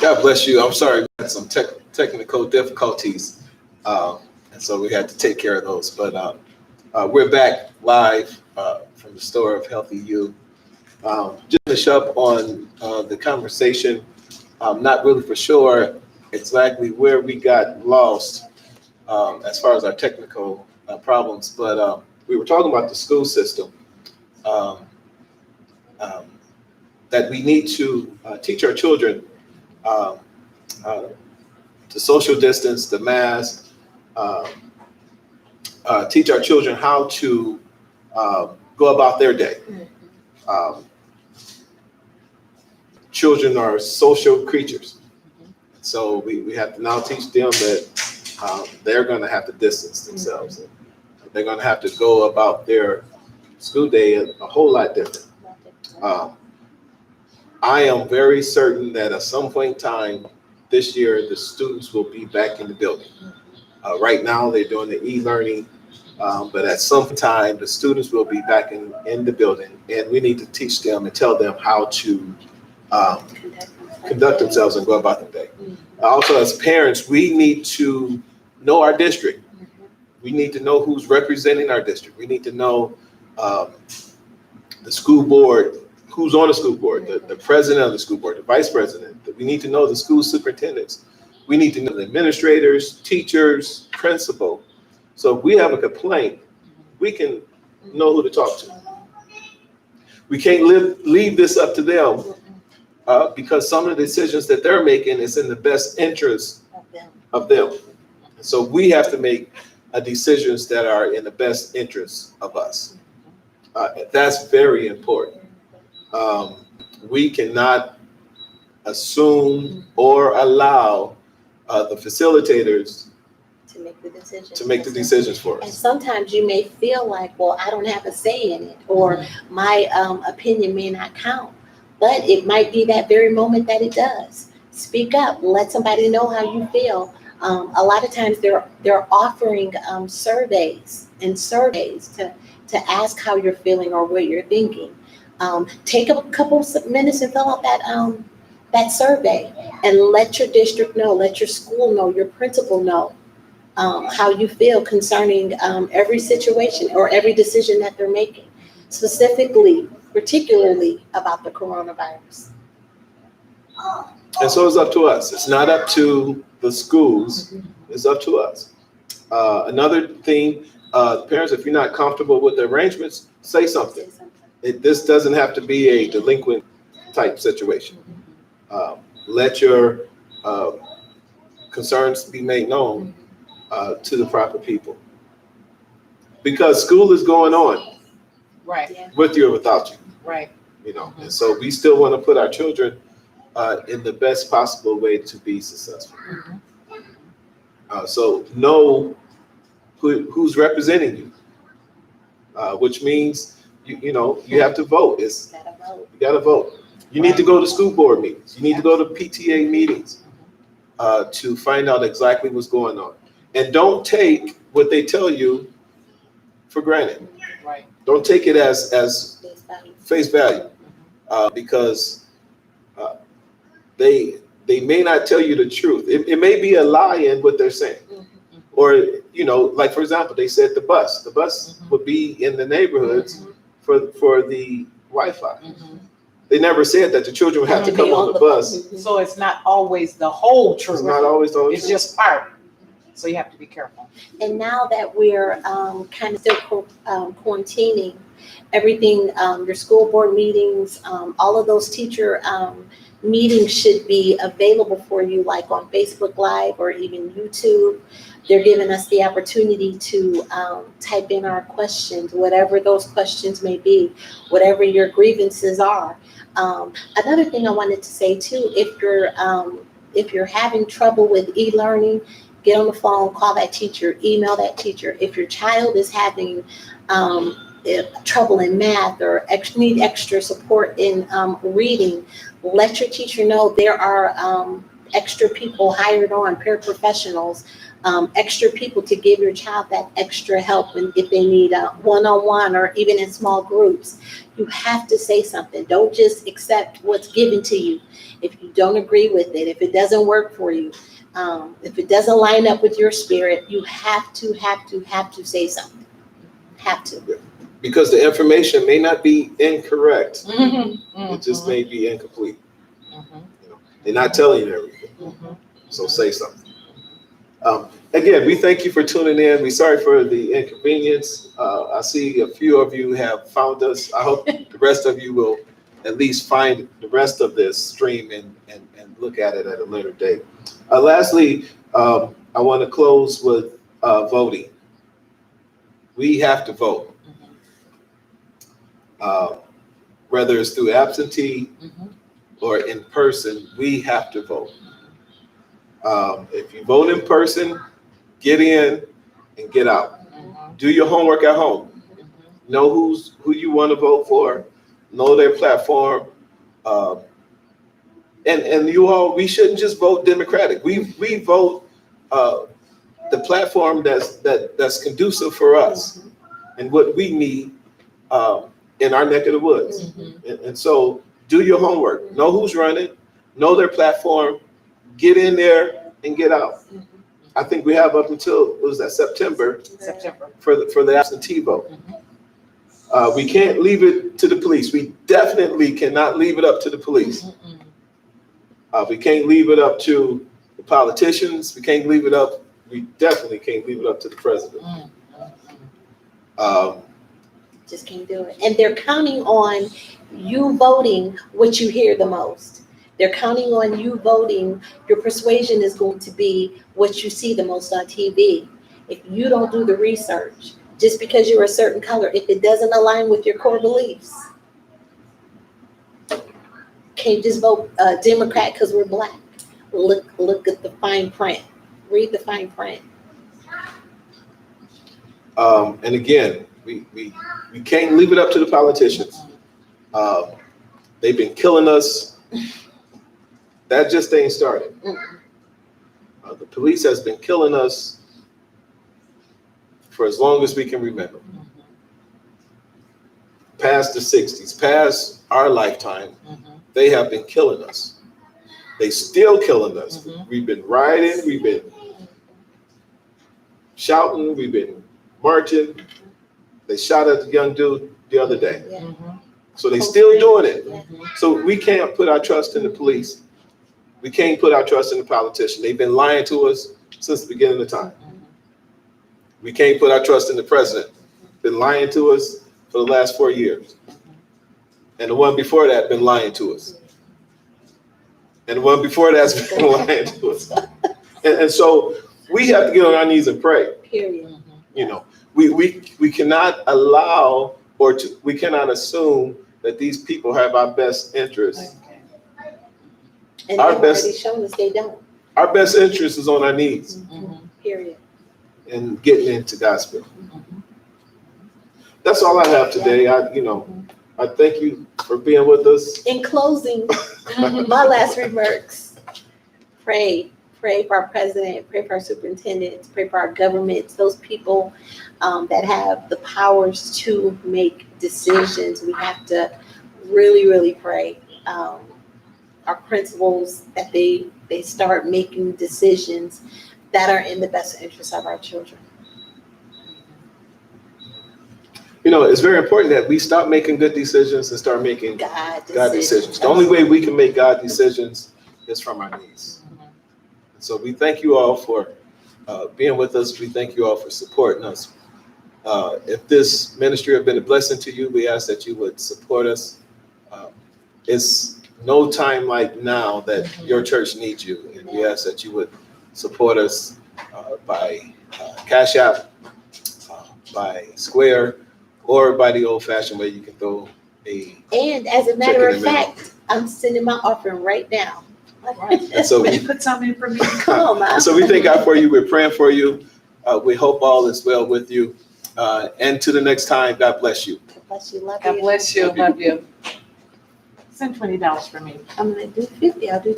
God bless you. I'm sorry, we had some technical difficulties, and so we had to take care of those. But we're back live from the store of Healthy You. Just to finish up on the conversation, I'm not really for sure exactly where we got lost as far as our technical problems, but we were talking about the school system. Um, um, that we need to teach our children um, uh, to social distance, the mask, uh, teach our children how to go about their day. Um, Children are social creatures. So we have to now teach them that they're going to have to distance themselves. They're going to have to go about their school day a whole lot different. I am very certain that at some point in time this year, the students will be back in the building. Right now, they're doing the e-learning, but at some time, the students will be back in the building, and we need to teach them and tell them how to um, conduct themselves and go about their day. Also, as parents, we need to know our district. We need to know who's representing our district. We need to know the school board, who's on the school board, the president of the school board, the vice president. We need to know the school superintendents. We need to know the administrators, teachers, principal. So if we have a complaint, we can know who to talk to. We can't leave this up to them because some of the decisions that they're making is in the best interest of them. So we have to make decisions that are in the best interest of us. That's very important. We cannot assume or allow the facilitators to make the decisions for And us. sometimes you may feel like, well, I don't have a say in it, or my opinion may not count. But it might be that very moment that it does. Speak up. Let somebody know how you feel. A lot of times they're offering surveys to ask how you're feeling or what you're thinking. Take a couple of minutes and fill out that survey and let your district know, let your school know, your principal know how you feel concerning every situation or every decision that they're making, particularly about the coronavirus. And so it's up to us. It's not up to the schools. It's up to us. Another thing, parents, if you're not comfortable with the arrangements, say something. This doesn't have to be a delinquent type situation. Let your concerns be made known to the proper people. Because school is going on, Right, with you or without you, right. And so we still want to put our children in the best possible way to be successful. So know who's representing you, which means you have to vote. You got to vote. You need to go to school board meetings. You need to go to PTA meetings to find out exactly what's going on. And don't take what they tell you for granted. Right. Don't take it as face value because they may not tell you the truth. It may be a lie in what they're saying. Or, like for example, they said the bus would be in the neighborhoods for the Wi-Fi. They never said that the children would have to come on the bus. So it's not always the whole truth. It's not always the whole It's truth. just part. So you have to be careful. And now that we're kind of still quarantining, everything, your school board meetings, all of those teacher meetings should be available for you, like on Facebook Live or even YouTube. They're giving us the opportunity to type in our questions, whatever those questions may be, whatever your grievances are. Another thing I wanted to say too, if you're having trouble with e-learning, get on the phone, call that teacher, email that teacher. If your child is having trouble in math or need extra support in reading, let your teacher know there are extra people hired on, paraprofessionals, extra people to give your child that extra help, and if they need a one-on-one or even in small groups, you have to say something. Don't just accept what's given to you. If you don't agree with it, if it doesn't work for you, if it doesn't line up with your spirit, you have to say something. Have to. Because the information may not be incorrect. Mhm. It just may be incomplete. Mhm. They're not telling you everything. Mhm. So say something. Again, we thank you for tuning in. We're sorry for the inconvenience. I see a few of you have found us. I hope the rest of you will at least find the rest of this stream and look at it at a later date. Lastly, I want to close with voting. We have to vote. Whether it's through absentee Mhm. or in person, we have to vote. If you vote in person, get in and get out. Mhm. Do your homework at home. Mhm. Know who you want to vote for. Know their platform. And you all, we shouldn't just vote Democratic. We vote the platform that's conducive for us and what we need in our neck of the woods. Mhm. And so do your homework. Know who's running. Know their platform. Get in there and get out. I think we have up until, what was that, September September. for the absentee vote. We can't leave it to the police. We definitely cannot leave it up to the police. We can't leave it up to the politicians. We definitely can't leave it up to the president. Just can't do it. And they're counting on you voting what you hear the most. They're counting on you voting. Your persuasion is going to be what you see the most on TV. If you don't do the research, just because you're a certain color, if it doesn't align with your core beliefs, can't just vote Democrat because we're black. Look at the fine print. Read the fine print. And again, we can't leave it up to the politicians. They've been killing us. That just ain't started. The police has been killing us for as long as we can remember. Past the 60s, past our lifetime, they have been killing us. They still killing us. We've been rioting, we've been shouting, we've been marching. They shot at the young dude the other day. So they still doing it. So we can't put our trust in the police. We can't put our trust in the politician. They've been lying to us since the beginning of time. We can't put our trust in the president. Been lying to us for the last 4 years. And the one before that been lying to us. And the one before that's been lying to us. And so we have to get on our knees and pray. Period. You know, we cannot allow we cannot assume that these people have our best interests. And Our they've best- already shown us they don't. Our best interest is on our knees Period. and getting into gospel. That's all I have today. I thank you for being with us. In closing, my last remarks, pray for our president, pray for our superintendents, pray for our governments, those people that have the powers to make decisions. We have to really, really pray. Our principals, that they start making decisions that are in the best interest of our children. It's very important that we stop making good decisions and start making God decisions. The only way we can make God decisions is from our knees. So we thank you all for being with us. We thank you all for supporting us. If this ministry has been a blessing to you, we ask that you would support us. It's no time like now that your church needs you. And we ask that you would support us by Cash App, by Square, or by the old-fashioned way you can throw a. And as a matter Check in of the mail. fact, I'm sending my offering right now. And so Would you put something in for me? Come on, man. So we thank God for you. We're praying for you. We hope all is well with you. And to the next time, God bless you. God bless you. Love God you. bless you. Love you. Send $20 for me. I'm gonna do 50. I'll do